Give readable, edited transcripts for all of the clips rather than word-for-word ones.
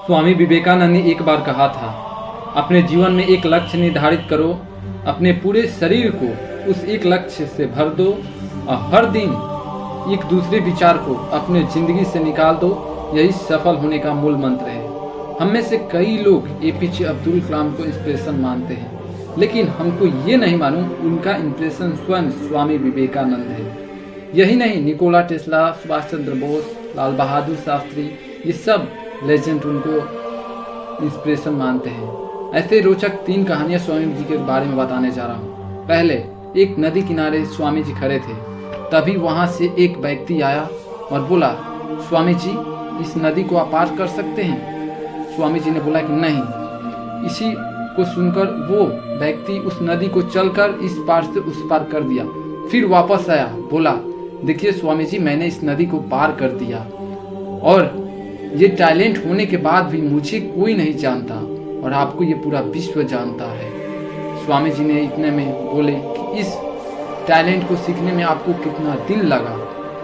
स्वामी विवेकानंद ने एक बार कहा था, अपने जीवन में एक लक्ष्य निर्धारित करो, अपने पूरे शरीर को उस एक लक्ष्य से भर दो और हर दिन एक दूसरे विचार को अपने जिंदगी से निकाल दो। यही सफल होने का मूल मंत्र है। हम में से कई लोग एपीजे अब्दुल कलाम को इंस्पिरेशन मानते हैं, लेकिन हमको ये नहीं मालूम उनका इंस्पिरेशन स्वयं स्वामी विवेकानंद है। यही नहीं, निकोला टेस्ला, सुभाष चंद्र बोस, लाल बहादुर शास्त्री, ये सब लेजेंड उनको इंस्पिरेशन मानते हैं। ऐसे रोचक 3 कहानियां स्वामी जी के बारे में बताने जा रहा हूँ। पहले, एक नदी किनारे स्वामी जी खड़े थे। तभी वहाँ से एक व्यक्ति आया और बोला, स्वामी जी, इस नदी को आप पार कर सकते हैं? स्वामी जी ने बोला कि नहीं। इसी को सुनकर वो व्यक्ति उस नदी को चलकर इस पार से उस पार कर दिया। फिर वापस आया, बोला, देखिए स्वामी जी, मैंने इस नदी को पार कर दिया और ये टैलेंट होने के बाद भी मुझे कोई नहीं जानता और आपको ये पूरा विश्व जानता है। स्वामी जी ने इतने में बोले कि इस टैलेंट को सीखने में आपको कितना दिन लगा?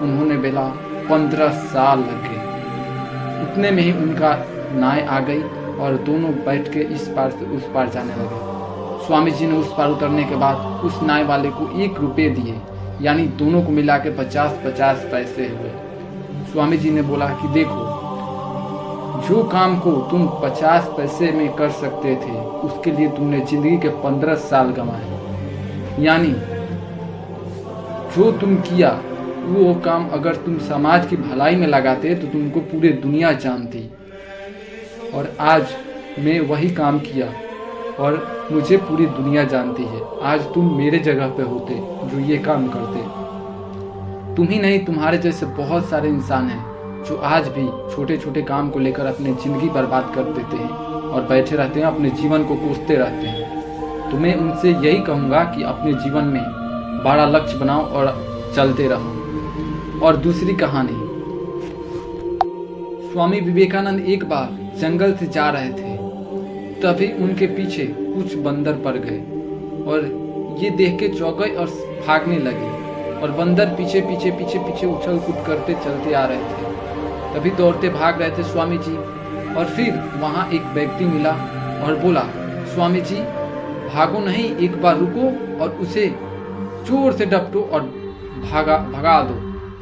उन्होंने बोला 15 साल लग गए। उतने में ही उनका नाव आ गई और दोनों बैठ के इस पार से उस पार जाने लगे। स्वामी जी ने उस पार उतरने के बाद उस नाव वाले को 1 रुपये दिए, यानी दोनों को मिला के 50-50 पैसे हुए। स्वामी जी ने बोला कि देखो, जो काम को तुम 50 पैसे में कर सकते थे, उसके लिए तुमने जिंदगी के 15 साल गंवाए। यानी जो तुम किया वो काम अगर तुम समाज की भलाई में लगाते तो तुमको पूरी दुनिया जानती। और आज मैं वही काम किया और मुझे पूरी दुनिया जानती है। आज तुम मेरे जगह पे होते जो ये काम करते। तुम ही नहीं, तुम्हारे जैसे बहुत सारे इंसान हैं जो आज भी छोटे छोटे काम को लेकर अपनी ज़िंदगी बर्बाद कर देते हैं और बैठे रहते हैं, अपने जीवन को कोसते रहते हैं। तो मैं उनसे यही कहूँगा कि अपने जीवन में बड़ा लक्ष्य बनाओ और चलते रहो। और दूसरी कहानी, स्वामी विवेकानंद एक बार जंगल से जा रहे थे। तभी उनके पीछे कुछ बंदर पड़ गए और ये देख के चौंक गए और भागने लगे। और बंदर पीछे पीछे पीछे पीछे उछल कूद करते चलते आ रहे थे। तभी दौड़ते भाग रहे थे स्वामी जी। और फिर वहाँ एक व्यक्ति मिला और बोला, स्वामी जी, भागो नहीं, एक बार रुको और उसे जोर से डपटो और भगा दो।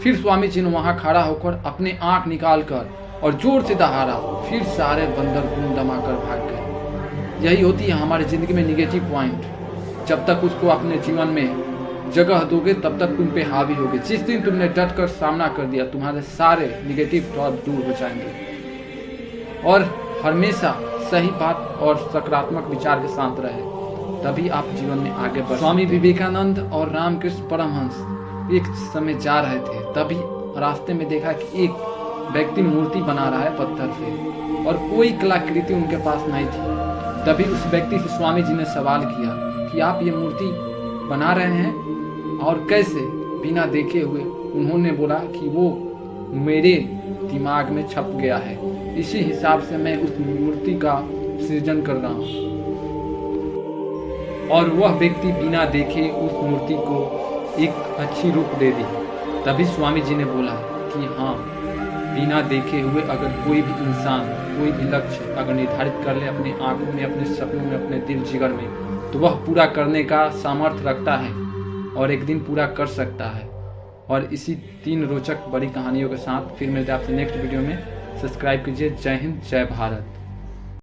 फिर स्वामी जी ने वहाँ खड़ा होकर अपने आँख निकाल कर और जोर से दहाड़ा। फिर सारे बंदर धूम धमाकर भाग गए। यही होती है हमारी ज़िंदगी में निगेटिव पॉइंट। जब तक उसको अपने जीवन में जगह दोगे तब तक तुम पे हावी होगे। जिस दिन तुमने डट कर सामना कर दिया, तुम्हारे सारे निगेटिव थॉट दूर हो जाएंगे। और हमेशा सही बात और सकारात्मक विचार के साथ रहे, तभी आप जीवन में आगे बढ़। स्वामी विवेकानंद और रामकृष्ण परमहंस एक समय जा रहे थे। तभी रास्ते में देखा कि एक व्यक्ति मूर्ति बना रहा है पत्थर से और कोई कलाकृति उनके पास नहीं थी। तभी उस व्यक्ति से स्वामी जी ने सवाल किया कि आप ये मूर्ति बना रहे हैं और कैसे, बिना देखे हुए? उन्होंने बोला कि वो मेरे दिमाग में छप गया है, इसी हिसाब से मैं उस मूर्ति का सृजन कर रहा हूँ। और वह व्यक्ति बिना देखे उस मूर्ति को एक अच्छी रूप दे दी। तभी स्वामी जी ने बोला कि हाँ, बिना देखे हुए अगर कोई भी इंसान कोई भी लक्ष्य अगर निर्धारित कर ले अपनी आंखों में, अपने सपनों में, अपने दिल जिगर में, तो वह पूरा करने का सामर्थ्य रखता है और एक दिन पूरा कर सकता है। और इसी 3 रोचक बड़ी कहानियों के साथ फिर मिलते हैं आपसे नेक्स्ट वीडियो में। सब्सक्राइब कीजिए। जय हिंद, जय भारत।